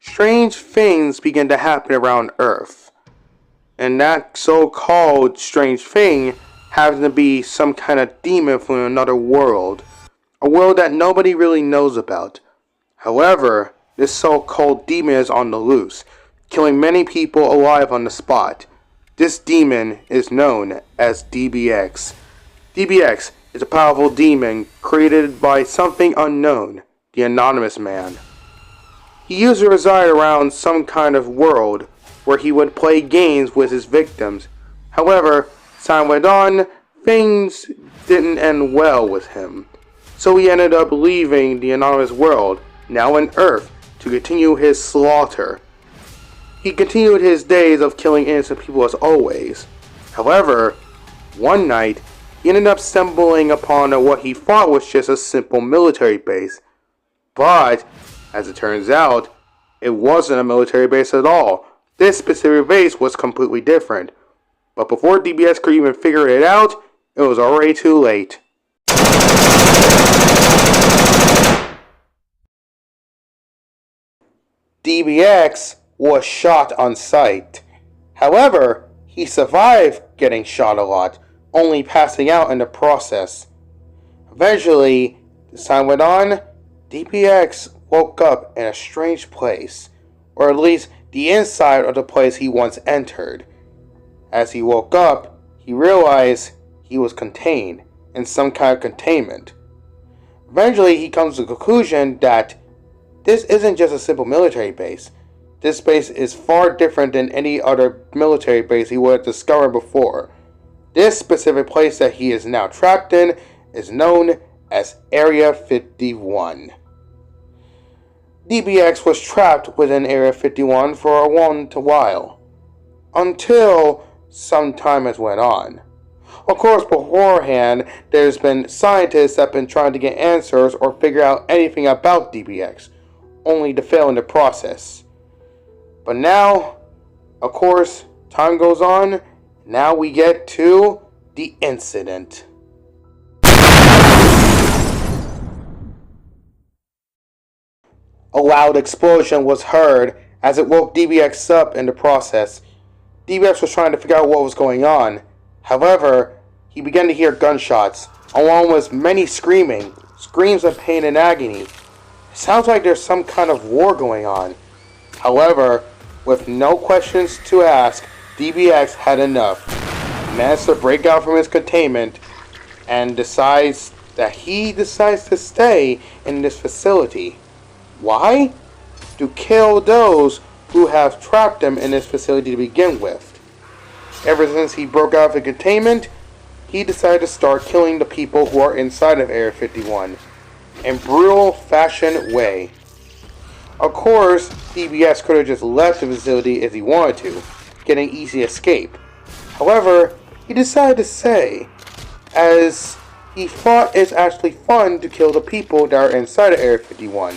strange things began to happen around Earth. And that so-called strange thing happened to be some kind of demon from another world. A world that nobody really knows about. However, this so-called demon is on the loose, killing many people alive on the spot. This demon is known as DBX. DBX is a powerful demon created by something unknown, the Anonymous Man. He used to reside around some kind of world where he would play games with his victims. However, as time went on, things didn't end well with him. So he ended up leaving the Anonymous world, now on Earth, to continue his slaughter. He continued his days of killing innocent people as always. However, one night, he ended up stumbling upon what he thought was just a simple military base. But, as it turns out, it wasn't a military base at all. This specific base was completely different. But before DBX could even figure it out, it was already too late. DBX was shot on sight. However, he survived getting shot a lot, only passing out in the process. Eventually, as time went on, DBX woke up in a strange place, or at least the inside of the place he once entered. As he woke up, he realized he was contained in some kind of containment. Eventually, he comes to the conclusion that this isn't just a simple military base. This base is far different than any other military base he would have discovered before. This specific place that he is now trapped in is known as Area 51. DBX was trapped within Area 51 for a long while, until some time has went on. Of course, beforehand, there's been scientists that have been trying to get answers or figure out anything about DBX, only to fail in the process. But now, of course, time goes on. Now we get to the incident. A loud explosion was heard as it woke DBX up in the process. DBX was trying to figure out what was going on. However, he began to hear gunshots, along with many screams of pain and agony. It sounds like there's some kind of war going on. However, with no questions to ask, DBX had enough. He managed to break out from his containment and decides to stay in this facility. Why? To kill those who have trapped him in this facility to begin with. Ever since he broke out of the containment, he decided to start killing the people who are inside of Area 51 in brutal fashion way. Of course, DBX could have just left the facility if he wanted to, getting easy escape. However, he decided to stay, as he thought it's actually fun to kill the people that are inside of Area 51.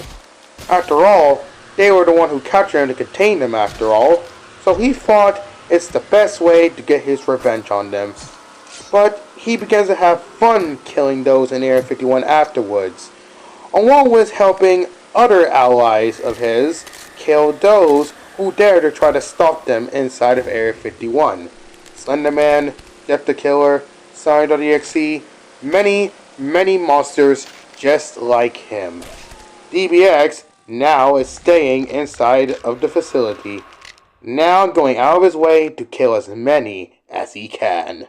After all, they were the one who captured him to contain them after all, so he thought it's the best way to get his revenge on them. But he begins to have fun killing those in Area 51 afterwards, along with helping other allies of his kill those who dare to try to stop them inside of Area 51. Slenderman, Death the Killer, Sonic.exe, many monsters just like him. DBX now is staying inside of the facility, now going out of his way to kill as many as he can.